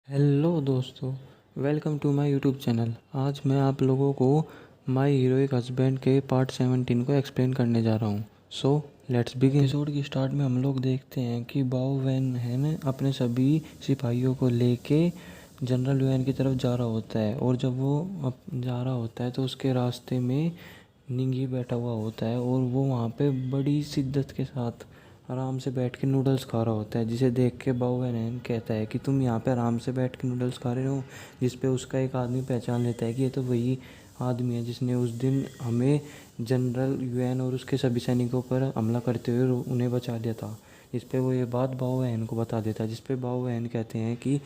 Hello दोस्तों, welcome to my YouTube channel. आज मैं आप लोगों को माय हीरोइक हस्बैंड के पार्ट 17 को एक्सप्लेन करने जा रहा हूँ। So let's begin. एपिसोड की स्टार्ट में हम लोग देखते हैं कि बाओ वैन हैन अपने सभी सिपाहियों को लेके जनरल वैन की तरफ जा रहा होता है। और जब वो जा रहा होता है तो उसके रास्ते में निंगी बैठा हुआ होता है और वो वहाँ पे बड़ी शिद्दत के साथ आराम से बैठ के नूडल्स खा रहा होता है, जिसे देख के बाओ वैन कहता है कि तुम यहाँ पे आराम से बैठ के नूडल्स खा रहे हो। जिस पे उसका एक आदमी पहचान लेता है कि ये तो वही आदमी है जिसने उस दिन हमें जनरल यूएन और उसके सभी सैनिकों पर हमला करते हुए उन्हें बचा लिया था। जिस पे वो ये बात बाओ वैन को बता देता है, जिस पे बाओ वैन कहते हैं कि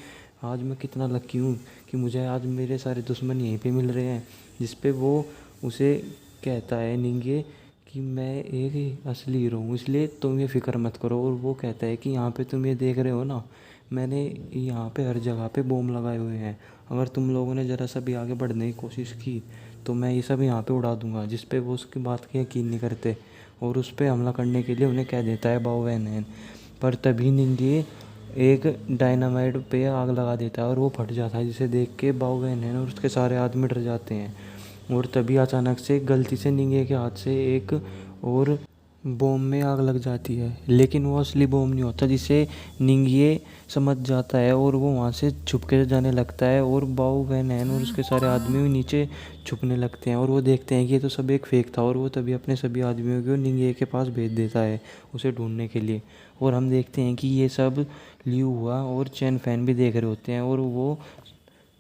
आज मैं कितना लकी हूँ कि मुझे आज मेरे सारे दुश्मन यहीं पे मिल रहे हैं। जिस पे वो उसे कहता है निंगे कि मैं एक असली हीरो हूँ, इसलिए तुम ये फ़िक्र मत करो। और वो कहता है कि यहाँ पे तुम ये देख रहे हो ना, मैंने यहाँ पे हर जगह पे बम लगाए हुए हैं। अगर तुम लोगों ने ज़रा सा भी आगे बढ़ने की कोशिश की तो मैं ये सब यहाँ पे उड़ा दूंगा। जिस पे वो उसकी बात की यकीन नहीं करते और उस पर हमला करने के लिए उन्हें कह देता है बाओ वैन। पर तभी निंगे एक डायनामाइट पे आग लगा देता है और वो फट जाता है, जिसे देख के बाओ वैन और उसके सारे आदमी डर जाते हैं। और तभी अचानक से गलती से निंगे के हाथ से एक और बॉम्ब में आग लग जाती है, लेकिन वो असली बॉम्ब नहीं होता, जिसे निंगे समझ जाता है और वो वहाँ से छुप के जाने लगता है। और बाओ वैन और उसके सारे आदमी भी नीचे छुपने लगते हैं और वो देखते हैं कि ये तो सब एक फेक था। और वो तभी अपने सभी आदमियों को निंगे के पास भेज देता है उसे ढूंढने के लिए। और हम देखते हैं कि ये सब लियू हुआ और चैन फैन भी देख रहे होते हैं और वो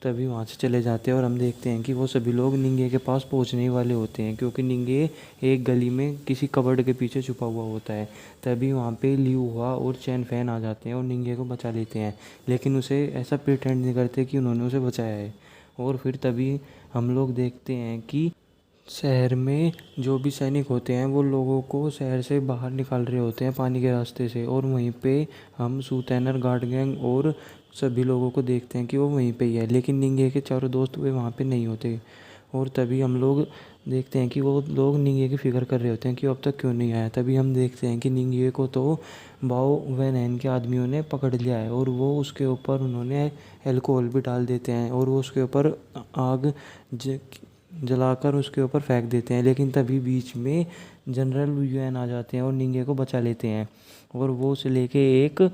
तभी वहाँ से चले जाते हैं। और हम देखते हैं कि वो सभी लोग निंगे के पास पहुँचने ही वाले होते हैं, क्योंकि निंगे एक गली में किसी कबर्ड के पीछे छुपा हुआ होता है। तभी वहाँ पे लियू हुआ और चैन फैन आ जाते हैं और निंगे को बचा लेते हैं, लेकिन उसे ऐसा प्रिटेंड नहीं करते कि उन्होंने उसे बचाया है। और फिर तभी हम लोग देखते हैं कि शहर में जो भी सैनिक होते हैं वो लोगों को शहर से बाहर निकाल रहे होते हैं पानी के रास्ते से। और वहीं पे हम सूतैनर, गार्ड गैंग और सभी लोगों को देखते हैं कि वो वहीं पे ही है, लेकिन निंगे के चारों दोस्त वे वहाँ पे नहीं होते। और तभी हम लोग देखते हैं कि वो लोग निंगे की फ़िक्र कर रहे होते हैं कि अब तक क्यों नहीं आया। तभी हम देखते हैं कि निंगे को तो बाओ वैन के आदमियों ने पकड़ लिया है और वो उसके ऊपर उन्होंने एल्कोहल भी डाल देते हैं और वो उसके ऊपर आग जलाकर उसके ऊपर फेंक देते हैं। लेकिन तभी बीच में जनरल यूएन आ जाते हैं और निंगे को बचा लेते हैं और वो उसे लेके एक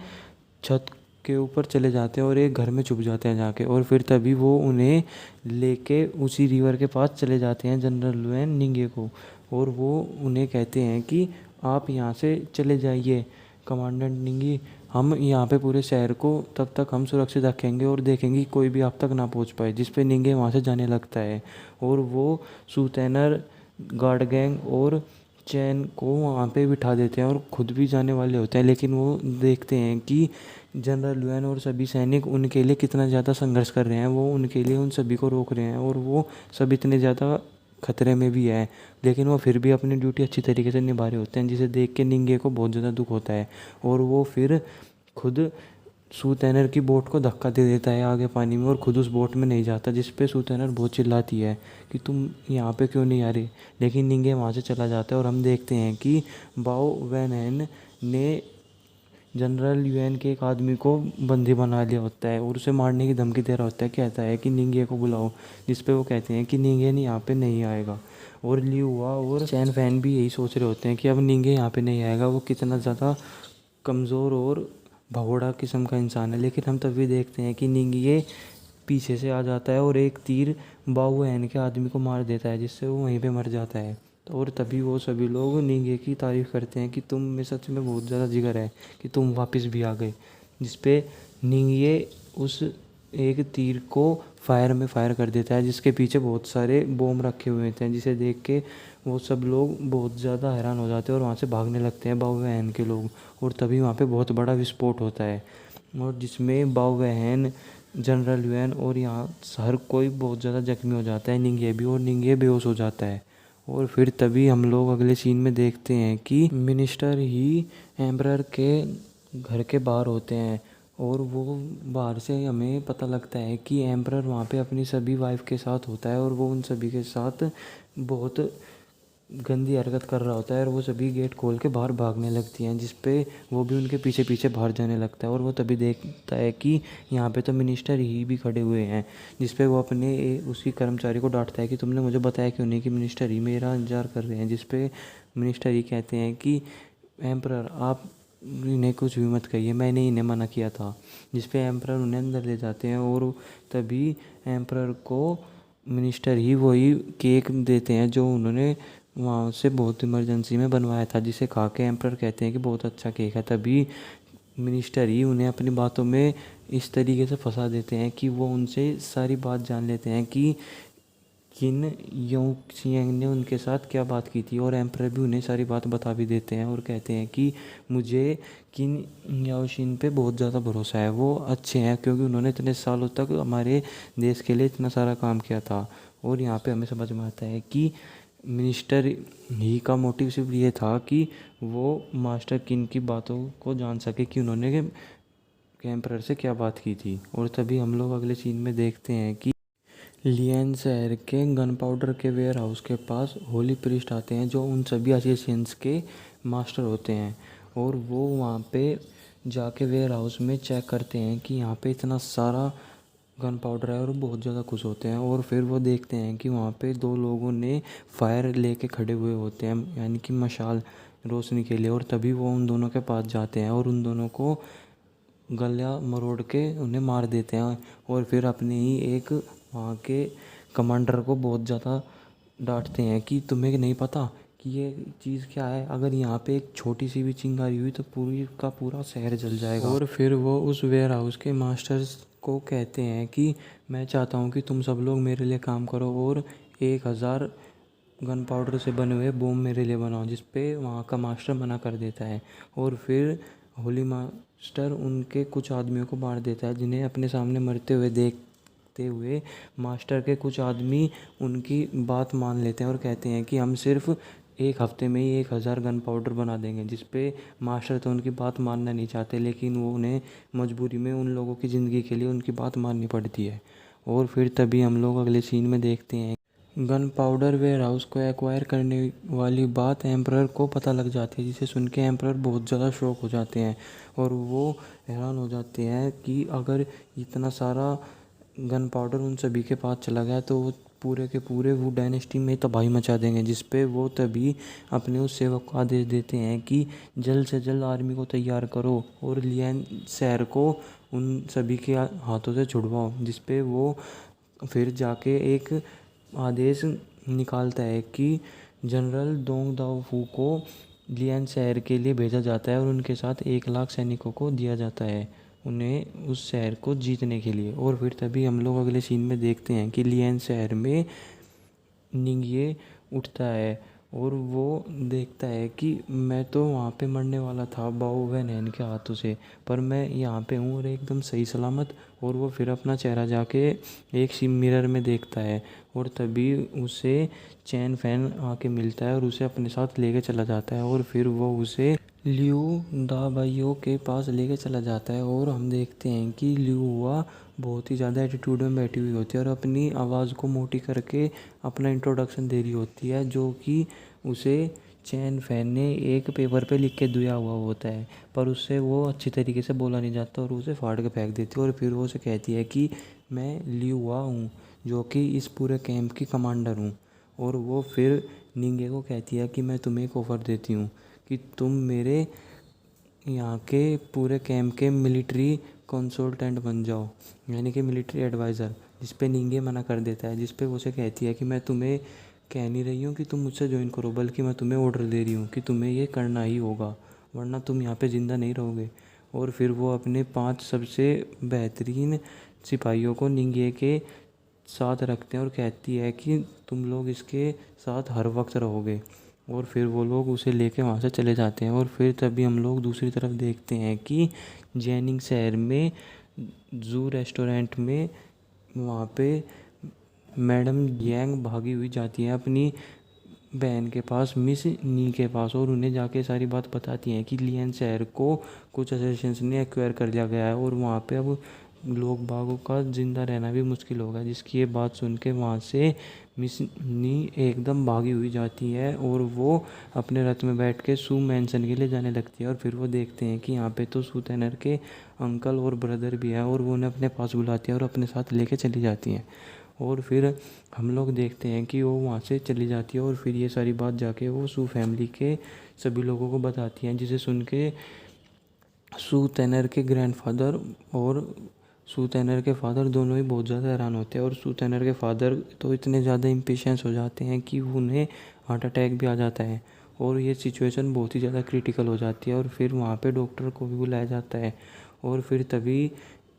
छत के ऊपर चले जाते हैं और एक घर में छुप जाते हैं जाके। और फिर तभी वो उन्हें लेके उसी रिवर के पास चले जाते हैं, जनरल यूएन निंगे को। और वो उन्हें कहते हैं कि आप यहाँ से चले जाइए कमांडेंट निंगी, हम यहाँ पे पूरे शहर को तब तक हम सुरक्षित रखेंगे और देखेंगे कि कोई भी आप तक ना पहुँच पाए। जिस पे निंगे वहाँ से जाने लगता है और वो सूतैनर, गार्ड गैंग और चैन को वहाँ पे बिठा देते हैं और खुद भी जाने वाले होते हैं। लेकिन वो देखते हैं कि जनरल लुएन और सभी सैनिक उनके लिए कितना ज़्यादा संघर्ष कर रहे हैं, वो उनके लिए उन सभी को रोक रहे हैं और वो सब इतने ज़्यादा खतरे में भी है। लेकिन वो फिर भी अपनी ड्यूटी अच्छी तरीके से निभा रहे होते हैं, जिसे देख के निंगे को बहुत ज़्यादा दुख होता है। और वो फिर खुद सूतैनर की बोट को धक्का दे देता है आगे पानी में और खुद उस बोट में नहीं जाता, जिस पे सूतैनर बहुत चिल्लाती है कि तुम यहाँ पे क्यों नहीं आ रही। लेकिन निंगे वहाँ से चला जाता है और हम देखते हैं कि बाओ वैन ने जनरल यूएन के एक आदमी को बंदी बना लिया होता है और उसे मारने की धमकी दे रहा होता है। कहता है कि निंगे को बुलाओ, जिस पे वो कहते हैं कि निंगे नहीं यहाँ पे नहीं आएगा। और लियू हुआ और चैन फैन भी यही सोच रहे होते हैं कि अब निंगे यहाँ पे नहीं आएगा, वो कितना ज़्यादा कमज़ोर और भगोड़ा किस्म का इंसान है। लेकिन हम तभी देखते हैं कि निंगे पीछे से आ जाता है और एक तीर बाओ वैन के आदमी को मार देता है, जिससे वो वहीं पे मर जाता है। और तभी वो सभी लोग निंगे की तारीफ़ करते हैं कि तुम में सच में बहुत ज़्यादा जिगर है कि तुम वापस भी आ गए। जिस पे निंगे उस एक तीर को फायर में फायर कर देता है, जिसके पीछे बहुत सारे बॉम्ब रखे हुए थे, जिसे देख के वो सब लोग बहुत ज़्यादा हैरान हो जाते हैं और वहाँ से भागने लगते हैं बाओ वैन के लोग। और तभी वहाँ पे बहुत बड़ा विस्फोट होता है और जिसमें बाओ वैन, जनरल यूएन और यहाँ हर कोई बहुत ज़्यादा जख्मी हो जाता है, निंगे भी, और निंगे बेहोश हो जाता है। और फिर तभी हम लोग अगले सीन में देखते हैं कि मिनिस्टर ही एम्परर के घर के बाहर होते हैं और वो बाहर से हमें पता लगता है कि एम्परर वहाँ पे अपनी सभी वाइफ के साथ होता है और वो उन सभी के साथ बहुत गंदी हरकत कर रहा होता है और वो सभी गेट खोल के बाहर भागने लगती हैं, जिस पे वो भी उनके पीछे पीछे बाहर जाने लगता है। और वो तभी देखता है कि यहाँ पे तो मिनिस्टर ही भी खड़े हुए हैं, जिस पे वो अपने उसी कर्मचारी को डांटता है कि तुमने मुझे बताया क्यों नहीं कि मिनिस्टर ही मेरा इंतजार कर रहे हैं। जिस पे मिनिस्टर ही कहते हैं कि एम्परर आप इन्हें कुछ भी मत कहिए, मैंने इन्हें मना किया था। जिस पे एम्परर उन्हें अंदर ले जाते हैं और तभी एम्परर को मिनिस्टर ही वही केक देते हैं जो उन्होंने वहाँ से बहुत इमरजेंसी में बनवाया था, जिसे खा के एम्परर कहते हैं कि बहुत अच्छा केक है। तभी मिनिस्टर ही उन्हें अपनी बातों में इस तरीके से फंसा देते हैं कि वो उनसे सारी बात जान लेते हैं कि किन योंग सियांग ने उनके साथ क्या बात की थी। और एम्परर भी उन्हें सारी बात बता भी देते हैं और कहते हैं कि मुझे किन याओशिन पे बहुत ज़्यादा भरोसा है, वो अच्छे हैं क्योंकि उन्होंने इतने सालों तक हमारे देश के लिए इतना सारा काम किया था। और यहाँ पे हमें समझ में आता है कि मिनिस्टर ही का मोटिव सिर्फ ये था कि वो मास्टर किन की बातों को जान सके कि उन्होंने एम्परर से क्या बात की थी। और तभी हम लोग अगले सीन में देखते हैं कि लियन शहर के गन पाउडर के वेयर हाउस के पास होली प्रीस्ट आते हैं जो उन सभी असिस्टेंट्स के मास्टर होते हैं। और वो वहाँ पे जाके वेयर हाउस में चेक करते हैं कि यहाँ पे इतना सारा गन पाउडर है और बहुत ज़्यादा खुश होते हैं। और फिर वो देखते हैं कि वहाँ पे दो लोगों ने फायर लेके खड़े हुए होते हैं, यानी कि मशाल रोशनी के लिए। और तभी वो उन दोनों के पास जाते हैं और उन दोनों को गला मरोड़ के उन्हें मार देते हैं। और फिर अपने ही एक वहाँ के कमांडर को बहुत ज़्यादा डांटते हैं कि तुम्हें नहीं पता कि ये चीज़ क्या है, अगर यहाँ पे एक छोटी सी भी चिंगारी हुई तो पूरी का पूरा शहर जल जाएगा। और फिर वो उस वेयर हाउस के मास्टर्स को कहते हैं कि मैं चाहता हूँ कि तुम सब लोग मेरे लिए काम करो और 1000 गन पाउडर से बने हुए बम मेरे लिए बनाओ। जिस पे वहाँ का मास्टर मना कर देता है। और फिर होली मास्टर उनके कुछ आदमियों को मार देता है, जिन्हें अपने सामने मरते हुए देखते हुए मास्टर के कुछ आदमी उनकी बात मान लेते हैं और कहते हैं कि हम सिर्फ एक हफ्ते में ही 1000 गन पाउडर बना देंगे। जिस पे मास्टर तो उनकी बात मानना नहीं चाहते, लेकिन वो उन्हें मजबूरी में उन लोगों की ज़िंदगी के लिए उनकी बात माननी पड़ती है। और फिर तभी हम लोग अगले सीन में देखते हैं गन पाउडर वेयर हाउस को एक्वायर करने वाली बात एम्परर को पता लग जाती है, जिसे सुन के एम्परर बहुत ज़्यादा शॉक हो जाते हैं। और वो हैरान हो जाते हैं कि अगर इतना सारा गन पाउडर उन सभी के पास चला गया तो वो पूरे के पूरे वो डायनेस्टी में तबाही मचा देंगे। जिस पे वो तभी अपने उस सेवक को आदेश देते हैं कि जल्द से जल्द आर्मी को तैयार करो और लियन शहर को उन सभी के हाथों से छुड़वाओ। जिस पे वो फिर जाके एक आदेश निकालता है कि जनरल दोंग दाओफू को लियन शहर के लिए भेजा जाता है और उनके साथ 1 लाख सैनिकों को दिया जाता है उन्हें उस शहर को जीतने के लिए। और फिर तभी हम लोग अगले सीन में देखते हैं कि लियन शहर में निंगिए उठता है और वो देखता है कि मैं तो वहाँ पे मरने वाला था बाओ वैनहैन के हाथों से, पर मैं यहाँ पे हूँ और एकदम सही सलामत। और वो फिर अपना चेहरा जाके एक सी मिरर में देखता है और तभी उसे चैन फैन आके मिलता है और उसे अपने साथ लेके चला जाता है। और फिर वो उसे लिू दाबाइयो के पास लेके चला जाता है और हम देखते हैं कि लिू हुआ बहुत ही ज़्यादा एटीट्यूड में बैठी हुई होती है और अपनी आवाज़ को मोटी करके अपना इंट्रोडक्शन दे रही होती है, जो कि उसे चैन फैन ने एक पेपर पे लिख के दिया हुआ होता है, पर उससे वो अच्छी तरीके से बोला नहीं जाता और उसे फाड़ के फेंक देती है। और फिर वो उसे कहती है कि मैं लियू हुआ हूँ, जो कि इस पूरे कैंप की कमांडर हूँ। और वो फिर निंगे को कहती है कि मैं तुम्हें एक ऑफ़र देती हूँ कि तुम मेरे यहाँ के पूरे कैंप के मिलिट्री कंसल्टेंट बन जाओ, यानी कि मिलिट्री एडवाइज़र। जिस पे निंगे मना कर देता है, जिस पे वो उसे कहती है कि मैं तुम्हें कह नहीं रही हूँ कि तुम मुझसे ज्वाइन करो, बल्कि मैं तुम्हें ऑर्डर दे रही हूँ कि तुम्हें ये करना ही होगा, वरना तुम यहाँ पे ज़िंदा नहीं रहोगे। और फिर वो अपने 5 सबसे बेहतरीन सिपाहियों को निंगे के साथ रखते हैं और कहती है कि तुम लोग इसके साथ हर वक्त रहोगे। और फिर वो लोग उसे लेके वहाँ से चले जाते हैं। और फिर तभी हम लोग दूसरी तरफ देखते हैं कि जैनिंग शहर में जू रेस्टोरेंट में वहाँ पे मैडम यांग भागी हुई जाती हैं अपनी बहन के पास, मिस नी के पास, और उन्हें जाके सारी बात बताती हैं कि लियन शहर को कुछ असेसिन्स ने एक्वायर कर लिया गया है और वहाँ पे अब लोग बागों का ज़िंदा रहना भी मुश्किल होगा। जिसकी ये बात सुन के वहाँ से मिस नी एकदम भागी हुई जाती है और वो अपने रथ में बैठ के सू मैंसन के लिए जाने लगती है। और फिर वो देखते हैं कि यहाँ पे तो सू तेनर के अंकल और ब्रदर भी हैं और वो उन्हें अपने पास बुलाती है और अपने साथ लेके चली जाती हैं। और फिर हम लोग देखते हैं कि वो वहाँ से चली जाती है और फिर ये सारी बात जाके वो सू फैमिली के सभी लोगों को बताती हैं, जिसे सुन के सू तेनर के ग्रैंडफादर और सू तेनर के फादर दोनों ही बहुत ज़्यादा हैरान होते हैं। और सू तेनर के फादर तो इतने ज़्यादा इम्पेशेंस हो जाते हैं कि उन्हें हार्ट अटैक भी आ जाता है और ये सिचुएशन बहुत ही ज़्यादा क्रिटिकल हो जाती है। और फिर वहाँ पे डॉक्टर को भी बुलाया जाता है और फिर तभी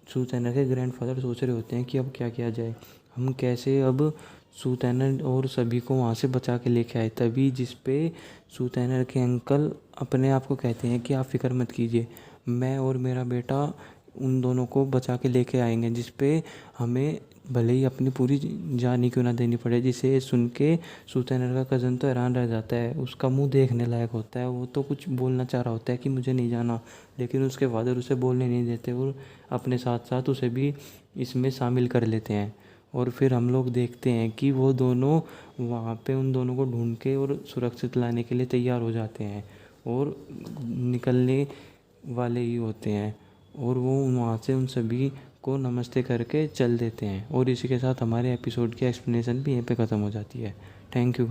सू तेनर के ग्रैंडफादर सोच रहे होते हैं कि अब क्या किया जाए, हम कैसे अब सू तेनर और सभी को वहाँ से बचा के लेके आए। तभी जिस पे सू तेनर के अंकल अपने आप को कहते हैं कि आप फिक्र मत कीजिए, मैं और मेरा बेटा उन दोनों को बचा के लेके आएंगे, जिस पे हमें भले ही अपनी पूरी जान ही क्यों ना देनी पड़े। जिसे सुन के सू तेनर का कज़न तो हैरान रह जाता है, उसका मुंह देखने लायक होता है। वो तो कुछ बोलना चाह रहा होता है कि मुझे नहीं जाना, लेकिन उसके फादर उसे बोलने नहीं देते और अपने साथ साथ उसे भी इसमें शामिल कर लेते हैं। और फिर हम लोग देखते हैं कि वो दोनों वहाँ पे उन दोनों को ढूंढ के और सुरक्षित लाने के लिए तैयार हो जाते हैं और निकलने वाले ही होते हैं। और वो वहाँ से उन सभी को नमस्ते करके चल देते हैं। और इसी के साथ हमारे एपिसोड की एक्सप्लेनेशन भी यहीं पे ख़त्म हो जाती है। Thank you.